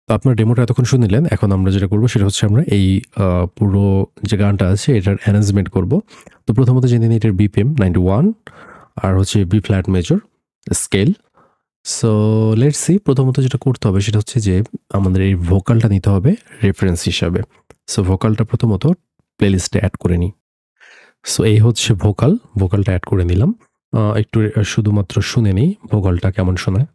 তো আপনার ডেমোটা এতক্ষণ শুনলেন। এখন আমরা যেটা করব সেটা হচ্ছে আমরা এই পুরো যে গানটা আছে এটার অ্যারেঞ্জমেন্ট করব। তো প্রথমত জেনে নিই এটার BPM 91 আর হচ্ছে B flat major scale. So let's see প্রথমত যেটা করতে হবে সেটা হচ্ছে যে আমাদের এই ভোকালটা নিতে হবে রেফারেন্স হিসাবে। সো ভোকালটা প্রথমত প্লেলিস্টে অ্যাড করে নিই। সো এই হচ্ছে ভোকালটা অ্যাড করে নিলাম। একটু শুধুমাত্র শুনে নিই ভোকালটা কেমন শোনায়।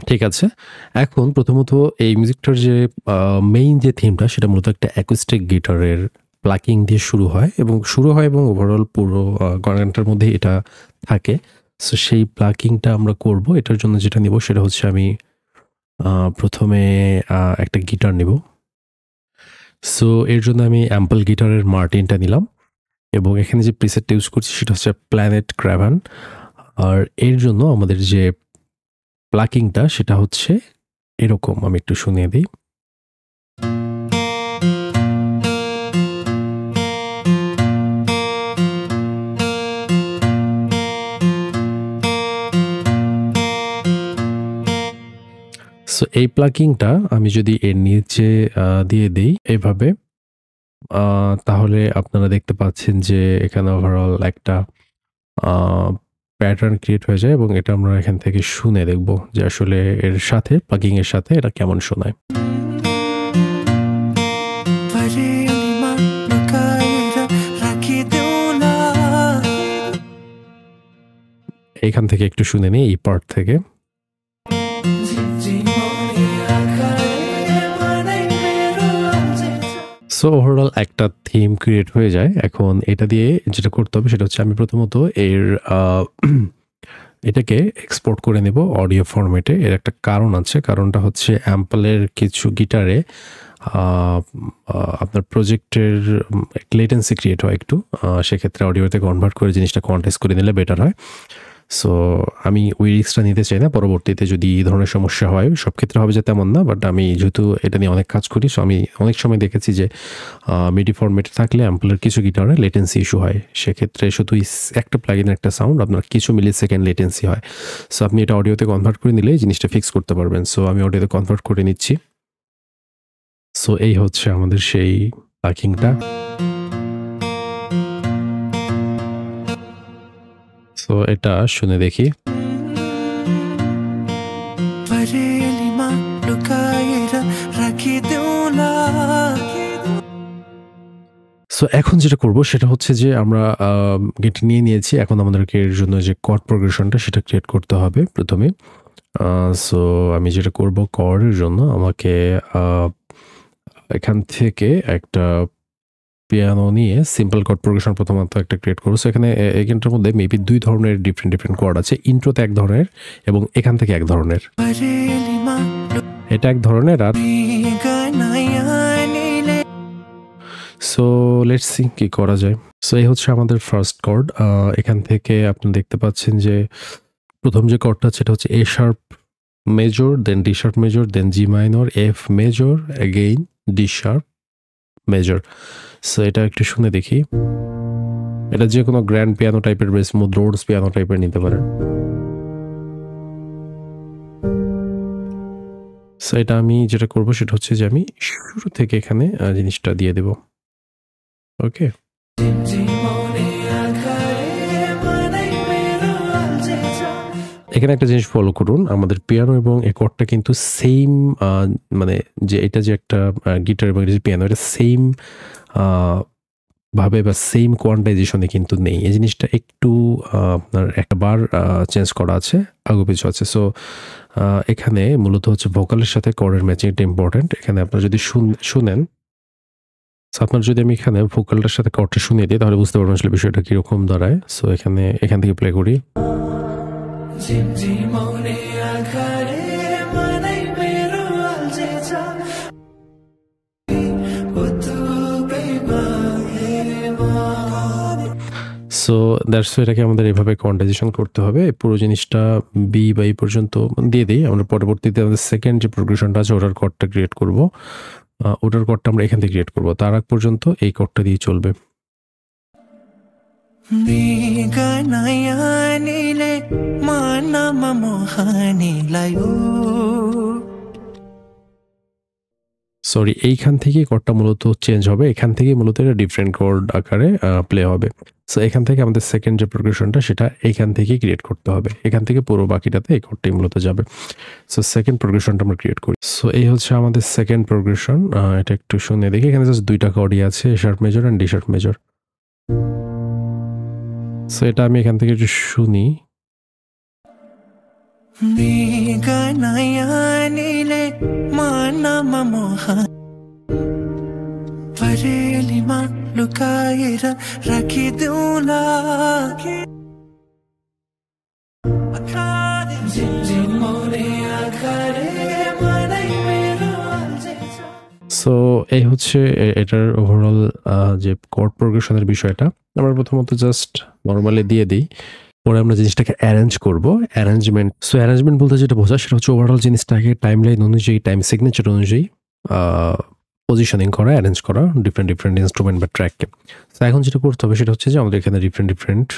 ঠিক আছে। এখন প্রথমত এই মিউজিকটার যে মেইন যে থিমটা সেটা মূলত একটা অ্যাকুস্টিক গিটারের প্লাকিং দিয়ে শুরু হয় এবং ওভারঅল পুরো গানটার মধ্যে এটা থাকে। সো সেই প্লাকিংটা আমরা করব। এটার জন্য যেটা নিব সেটা হচ্ছে আমি প্রথমে একটা গিটার নিব। সো এর জন্য আমি অ্যাম্পল গিটারের মার্টিনটা নিলাম এবং এখানে যে প্রিসেটটা ইউজ করছি সেটা হচ্ছে প্ল্যানেট ক্রাভান। আর এর জন্য আমাদের যে প্লাকিংটা সেটা হচ্ছে এরকম। আমি একটু শুনিয়ে দিই। সো এই প্লাকিংটা আমি যদি এর নিচে দিয়ে দেই এভাবে, তাহলে আপনারা দেখতে পাচ্ছেন যে এখানে ওভারঅল একটা প্যাটার্ন ক্রিয়েট হয়ে যায় এবং এটা আমরা এখান থেকে শুনে দেখব যে আসলে এর সাথে প্লাকিং এর সাথে এটা কেমন শোনায়। এখান থেকে একটু শুনে নিই এই পার্ট থেকে। সো ওভারঅল একটা থিম ক্রিয়েট হয়ে যায়। এখন এটা দিয়ে যেটা করতে হবে সেটা হচ্ছে আমি প্রথমত এর এটাকে এক্সপোর্ট করে নেব অডিও ফরম্যাটে। এর একটা কারণ আছে। কারণটা হচ্ছে অ্যাম্পলের কিছু গিটারে আপনার প্রজেক্টের লেটেন্সি ক্রিয়েট হয় একটু। সেক্ষেত্রে অডিওতে কনভার্ট করে জিনিসটা কোয়ান্টাইজ করে নিলে বেটার হয়। সো আমি ওই রিস্কটা নিতে চাই না। পরবর্তীতে যদি এই ধরনের সমস্যা হয়, সব ক্ষেত্রে হবে যে তেমন না, বাট আমি যেহেতু এটা নিয়ে অনেক কাজ করি, সো আমি অনেক সময় দেখেছি যে মিডি ফরম্যাটে থাকলে অ্যাম্পলের কিছু গিটারে লেটেন্সি ইস্যু হয়। সেক্ষেত্রে শুধু একটা প্লাগইনের একটা সাউন্ড আপনার কিছু মিলি সেকেন্ড লেটেন্সি হয়। সো আপনি এটা অডিওতে কনভার্ট করে নিলে জিনিসটা ফিক্স করতে পারবেন। সো আমি অডিওতে কনভার্ট করে নিচ্ছি। সো এই হচ্ছে আমাদের সেই প্লাকিংটা। সো এটা শুনে দেখি। সো এখন যেটা করব সেটা হচ্ছে যে আমরা গিটার নিয়ে নিয়েছি। এখন আমাদেরকে এর জন্য যে কর্ড প্রোগ্রেশনটা সেটা ক্রিয়েট করতে হবে প্রথমে। সো আমি যেটা করব কর্ডের জন্য আমাকে এখান থেকে একটা পিয়ানো নিয়ে সিম্পল কর্ড প্রোগ্রেশন প্রথমত একটা ক্রিয়েট করব। সো এখানে এখানটার মধ্যে মেবি 2 ধরনের ডিফারেন্ট কর্ড আছে। ইন্ট্রোতে এক ধরনের এবং এখান থেকে এক ধরনের। এটা এক ধরনের আর সো লেটস সি কি করা যায়। সো এই হচ্ছে আমাদের ফার্স্ট কর্ড। এখান থেকে আপনি দেখতে পাচ্ছেন যে প্রথম যে কর্ডটা সেটা হচ্ছে A sharp major, then D sharp major, then G minor, F major, again D sharp major. So এটা একটু শুনে দেখি। এটা যে কোনো গ্র্যান্ড পিয়ানো টাইপের বা স্মুথ রোডস পিয়ানো টাইপের নিতে পারেন। সো এটা আমি যেটা করব সেটা হচ্ছে যে আমি শুরু থেকে এখানে জিনিসটা দিয়ে দেব। ওকে। এখানে একটা জিনিস ফলো করুন। আমাদের পিয়ানো এবং এই কর্ডটা কিন্তু সেম, মানে যে এটা যে একটা গিটার এবং এটা যে পিয়ানো, এটা সেম ভাবে বা সেম কোয়ান্টাইজেশনে কিন্তু নেই। এই জিনিসটা একটু আপনার একটা বার চেঞ্জ করা আছে, আগুপিছু আছে। সো এখানে মূলত হচ্ছে ভোকালের সাথে কর্ডের ম্যাচিংটা ইম্পর্টেন্ট। এখানে আপনারা যদি শুনেন, আপনার যদি আমি এখানে ভোকালটার সাথে কর্ডটা শুনিয়ে দিই তাহলে বুঝতে পারবেন আসলে বিষয়টা কিরকম দাঁড়ায়। সো এখান থেকে প্লে করি। সো দ্যাটস এটাকে আমাদের এভাবে কোয়ান্টাইজেশন করতে হবে। পুরো জিনিসটা বি বা এই পর্যন্ত দিয়ে দিই। আমরা পরবর্তীতে আমাদের সেকেন্ড যে প্রোগ্রেশনটা আছে ওটার কর্ডটা ক্রিয়েট করব। ওটার কর্ডটা আমরা এখান থেকে ক্রিয়েট করব। তার আগ পর্যন্ত এই কর্ডটা দিয়ে চলবে। মৃগনয়নিলে মানম মোহানি লায়ু। সরি, এইখান থেকে কর্ডটা মূলত চেঞ্জ হবে, এখান থেকে মূলত এটা ডিফারেন্ট কর্ড আকারে প্লে হবে। সো এখান থেকে আমাদের সেকেন্ড যে প্রোগ্রেশনটা সেটা এইখান থেকে ক্রিয়েট করতে হবে, এখান থেকে পুরো বাকিটাতে এই কর্ডটাই মূলত যাবে। সো সেকেন্ড প্রোগ্রেশনটা আমরা ক্রিয়েট করি। সো এই হচ্ছে আমাদের সেকেন্ড প্রোগ্রেশন। এটা একটু শুনে দেখি, এখানে জাস্ট দুইটা কর্ডই আছে, A sharp major and D sharp major. So এটা আমি এখান থেকে একটু শুনি। মৃগনয়নিলে মানম মোহানি পরেলিমা লুকাইরা রাখি দুলা। সো এই হচ্ছে এটার ওভারঅল যে কর্ড প্রোগ্রেশনের বিষয়টা। আমরা প্রথমত জাস্ট নর্মালি দিয়ে দিই, পরে আমরা জিনিসটাকে অ্যারেঞ্জ করব। অ্যারেঞ্জমেন্ট বলতে যেটা বোঝা সেটা হচ্ছে ওভারঅল জিনিসটাকে টাইমলাইন অনুযায়ী, টাইম সিগনেচার অনুযায়ী পজিশনিং করা, অ্যারেঞ্জ করা ডিফারেন্ট ডিফারেন্ট ইনস্ট্রুমেন্ট বা ট্র্যাককে। তো এখন যেটা করতে হবে সেটা হচ্ছে যে আমাদের এখানে ডিফারেন্ট ডিফারেন্ট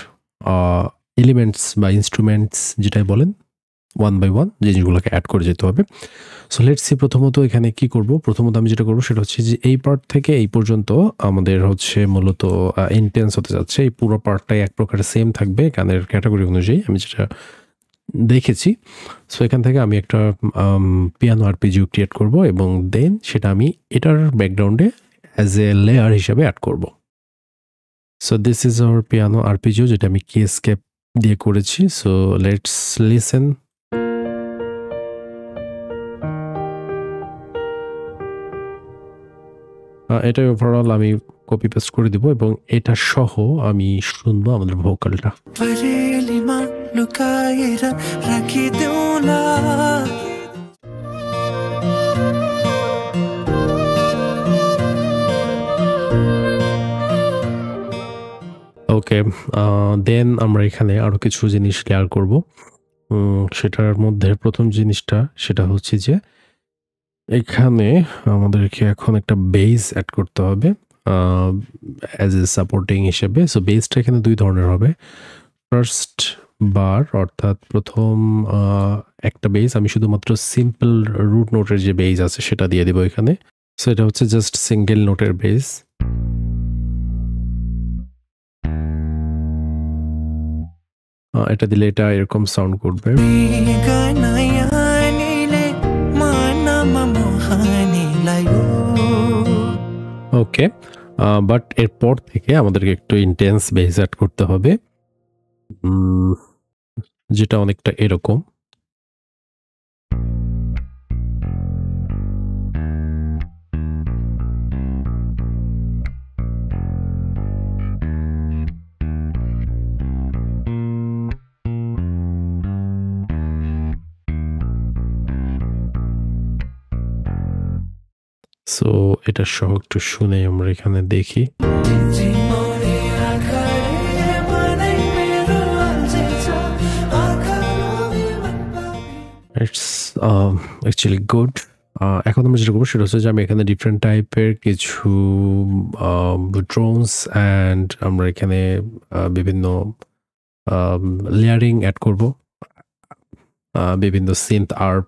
এলিমেন্টস বা ইনস্ট্রুমেন্টস যেটাই বলেন, ওয়ান বাই ওয়ান জিনিসগুলোকে অ্যাড করে যেতে হবে। সো লেটস সি প্রথমত এখানে কি করব। প্রথমত আমি যেটা করব সেটা হচ্ছে যে এই পার্ট থেকে এই পর্যন্ত আমাদের হচ্ছে মূলত ইন্টেন্স হতে যাচ্ছে। এই পুরো পার্টটাই এক প্রকার সেম থাকবে গানের ক্যাটাগরি অনুযায়ী আমি যেটা দেখেছি। সো এখান থেকে আমি একটা পিয়ানো আরপিজিও ক্রিয়েট করব এবং দেন সেটা আমি এটার ব্যাকগ্রাউন্ডে অ্যাজ এ লেয়ার হিসাবে অ্যাড করব। So this is our piano arpeggio, যেটা আমি কি স্কেপ দিয়ে করেছি। So let's listen. এটাই ওভারঅল আমি কপি পেস্ট করে দিব এবং এটা সহ আমি শুনবো আমাদের ভোকালটা। পরেলিমা লুকাইরা রাখি দুলা। ওকে, দেন আমরা এখানে আরো কিছু জিনিস লেয়ার করব। সেটার মধ্যে প্রথম জিনিসটা সেটা হচ্ছে যে এখানে আমাদেরকে এখন একটা বেস অ্যাড করতে হবে অ্যাজ এ সাপোর্টিং হিসেবে। সো বেসটা এখানে দুই ধরনের হবে। ফার্স্ট বার অর্থাৎ প্রথম একটা বেস আমি শুধুমাত্র সিম্পল রুট নোটের যে বেস আছে সেটা দিয়ে দেবো এখানে। সো এটা হচ্ছে জাস্ট সিঙ্গেল নোটের বেস। এটা দিলে এটা এরকম সাউন্ড করবে। মৃগনয়নিলে মানম মোহানি লায়ু। ওকে, বাট এরপর থেকে আমাদেরকে একটু ইন্টেন্স বেস অ্যাড করতে হবে, যেটা অনেকটা এরকম। সো এটা সহ একটু শুনে আমরা এখানে দেখি। It's actually good. এখন আমরা যেটা করবো সেটা হচ্ছে যে আমি এখানে ডিফারেন্ট টাইপের কিছু ড্রোনস অ্যান্ড আমরা এখানে বিভিন্ন লেয়ারিং অ্যাড করব, বিভিন্ন সিন্থ আর্ট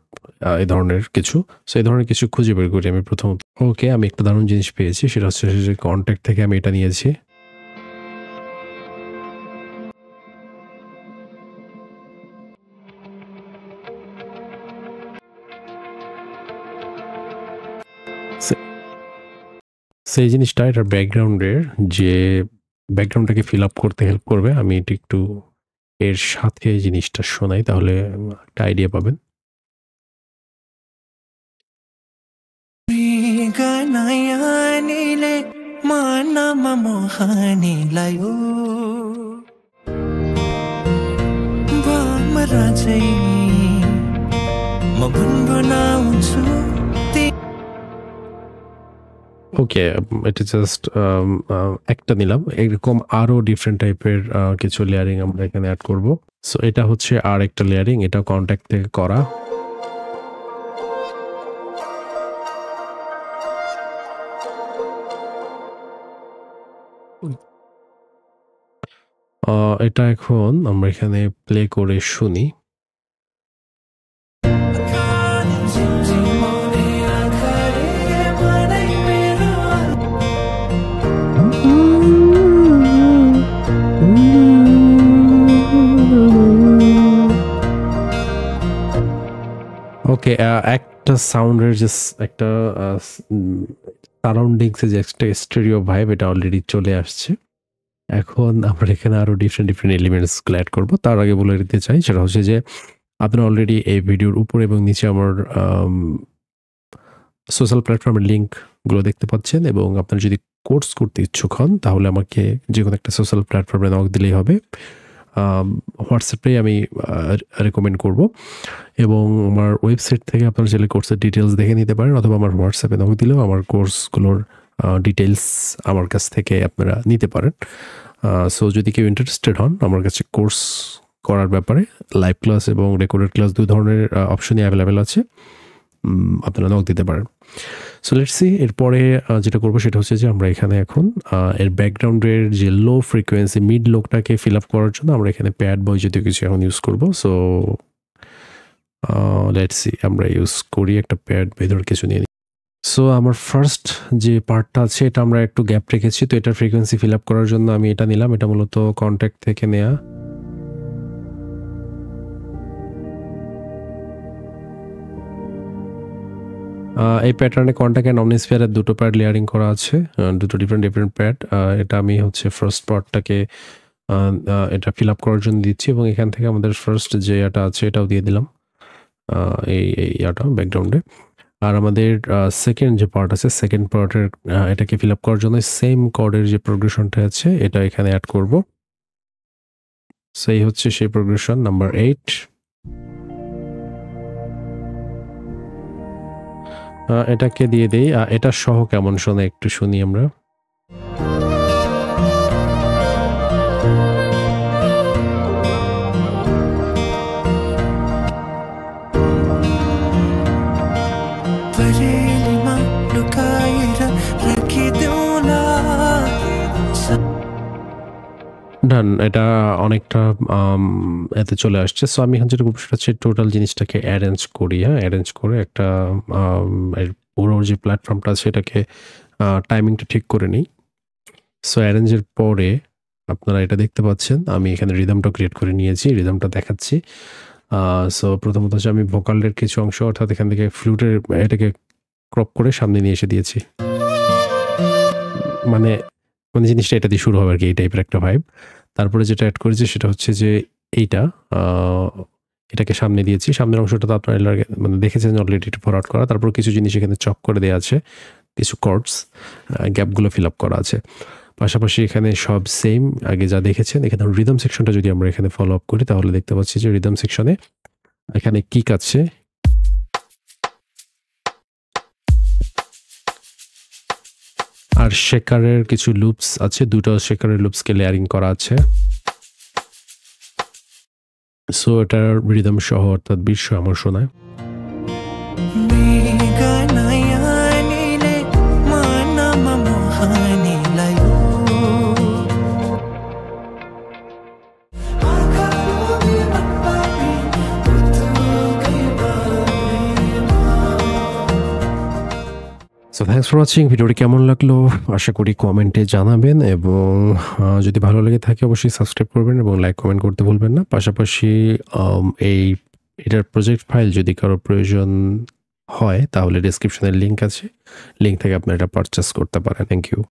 এই ধরনের কিছু। সো এই ধরনের কিছু খুঁজে বের করি আমি প্রথমত। ওকে, আমি একটা দারুণ জিনিস পেয়েছি, সেটা হচ্ছে যে কন্ট্যাক্ট থেকে আমি এটা নিয়েছি। সেই জিনিসটা এটার ব্যাকগ্রাউন্ডের যে ব্যাকগ্রাউন্ডটাকে ফিল আপ করতে হেল্প করবে। আমি এটা একটু এর সাথে এই জিনিসটা শোনাই, তাহলে একটা আইডিয়া পাবেন। মৃগনয়নিলে মানম মোহানি লায়ু। বামরাজै म गुनगुनाउँछु। ওকে, এটা জাস্ট একটা নিলাম। এরকম আরো ডিফারেন্ট টাইপের কিছু লেয়ারিং আমরা এখানে অ্যাড করব। সো এটা হচ্ছে আর একটা লেয়ারিং, এটা কন্ট্যাক্ট থেকে করা। এটা এখন আমরা এখানে প্লে করে শুনি। ওকে, একটা সাউন্ডের যে একটা সারাউন্ডিংসে যে একটা স্টেরিও ভাইব এটা অলরেডি চলে আসছে। এখন আমরা এখানে আরো ডিফারেন্ট এলিমেন্টসগুলো অ্যাড করব। তার আগে বলে দিতে চাই সেটা হচ্ছে যে আপনারা অলরেডি এই ভিডিওর উপর এবং নিচে আমার সোশ্যাল প্ল্যাটফর্মের লিঙ্কগুলো দেখতে পাচ্ছেন, এবং আপনারা যদি কোর্স করতে ইচ্ছুক হন তাহলে আমাকে যে কোনো একটা সোশ্যাল প্ল্যাটফর্মে নক দিলেই হবে। হোয়াটসঅ্যাপে আমি রেকমেন্ড করব, এবং আমার ওয়েবসাইট থেকে আপনারা চাইলে কোর্সের ডিটেলস দেখে নিতে পারেন, অথবা আমার হোয়াটসঅ্যাপে নক দিলেও আমার কোর্সগুলোর ডিটেলস আমার কাছ থেকে আপনারা নিতে পারেন। সো যদি কেউ ইন্টারেস্টেড হন আমার কাছে কোর্স করার ব্যাপারে, লাইভ ক্লাস এবং রেকর্ডেড ক্লাস দুই ধরনের অপশনই অ্যাভেলেবেল আছে, আপনারা নক দিতে পারেন। সো লেটস সি এরপরে যেটা করবো সেটা হচ্ছে যে আমরা এখানে এখন এর ব্যাকগ্রাউন্ডের যে লো ফ্রিকোয়েন্সি মিড লোকটাকে ফিল আপ করার জন্য আমরা এখানে প্যাড বয় জাতীয় কিছু এখন ইউজ করবো। সো লেটস সি আমরা ইউজ করি একটা প্যাড ভেতর কিছু নিয়ে নিই। সো আমার ফার্স্ট যে পার্টটা আছে এটা আমরা একটু গ্যাপ রেখেছি, তো এটার ফ্রিকোয়েন্সি ফিল আপ করার জন্য আমি এটা নিলাম। এটা মূলত কন্ট্যাক্ট থেকে নেয়া। এই প্যাটার্নে কন্ট্যাক্ট অ্যান্ড অমনিস্ফিয়ারের দুটো প্যাড লেয়ারিং করা আছে, দুটো ডিফারেন্ট প্যাড। এটা আমি হচ্ছে ফার্স্ট পার্টটাকে এটা ফিল আপ করার জন্য দিচ্ছি, এবং এখান থেকে আমাদের ফার্স্ট যে এটা আছে এটাও দিয়ে দিলাম এই ইয়াটা ব্যাকগ্রাউন্ডে। আর আমাদের সেকেন্ড যে পার্ট আছে, সেকেন্ড পার্টের এটাকে ফিল আপ করার জন্য সেম কর্ডের যে প্রোগ্রেশনটা আছে এটা এখানে অ্যাড করব। সেই হচ্ছে সেই প্রোগ্রেশন নাম্বার 8। এটাকে দিয়ে দেই। এটা সহ কেমন শোনে একটু শুনি আমরা। ডান, এটা অনেকটা এতে চলে আসছে। সো আমি এখন যেটা করবো সেটা হচ্ছে টোটাল জিনিসটাকে অ্যারেঞ্জ করি। অ্যারেঞ্জ করে একটা এর পুরো যে প্ল্যাটফর্মটা আছে সেটাকে টাইমিংটা ঠিক করে নিই। সো অ্যারেঞ্জের পরে আপনারা এটা দেখতে পাচ্ছেন আমি এখানে রিদমটা ক্রিয়েট করে নিয়েছি, রিদমটা দেখাচ্ছি। সো প্রথমত হচ্ছে আমি ভোকালের কিছু অংশ অর্থাৎ এখান থেকে ফ্লুটের এটাকে ক্রপ করে সামনে নিয়ে এসে দিয়েছি। মানে জিনিসটা এটা দিয়ে শুরু হবে আর কি, এই টাইপের একটা ভাইব। তারপরে যেটা অ্যাড করেছি সেটা হচ্ছে যে এইটা এটাকে সামনে দিয়েছি। সামনের অংশটা তো আপনারা মানে দেখেছেন অলরেডি এটা ফরওয়ার্ড করা। তারপর কিছু জিনিস এখানে চক করে দেওয়া আছে, কিছু কর্ডস গ্যাপগুলো ফিল আপ করা আছে। পাশাপাশি এখানে সব সেম আগে যা দেখেছেন। এখানে রিদম সেকশনটা যদি আমরা এখানে ফলো আপ করি তাহলে দেখতে পাচ্ছি যে রিদম সেকশনে এখানে কিক আছে, আর শেকারের কিছু লুপস আছে, দুটো শেকারের লুপসকে লেয়ারিং করা আছে। সো এটার রিদম সহ অর্থাৎ বিশ্ব আমার শোনায়। So thanks for watching. ভিডিওটি কেমন লাগলো আশা করি কমেন্টে জানাবেন, এবং যদি ভালো লেগে থাকে অবশ্যই সাবস্ক্রাইব করবেন এবং লাইক কমেন্ট করতে ভুলবেন না। পাশাপাশি এটার প্রজেক্ট ফাইল যদি কারো প্রয়োজন হয় তাহলে ডেসক্রিপশনের লিঙ্ক আছে, লিঙ্ক থেকে আপনারা এটা পারচেস করতে পারেন। Thank you.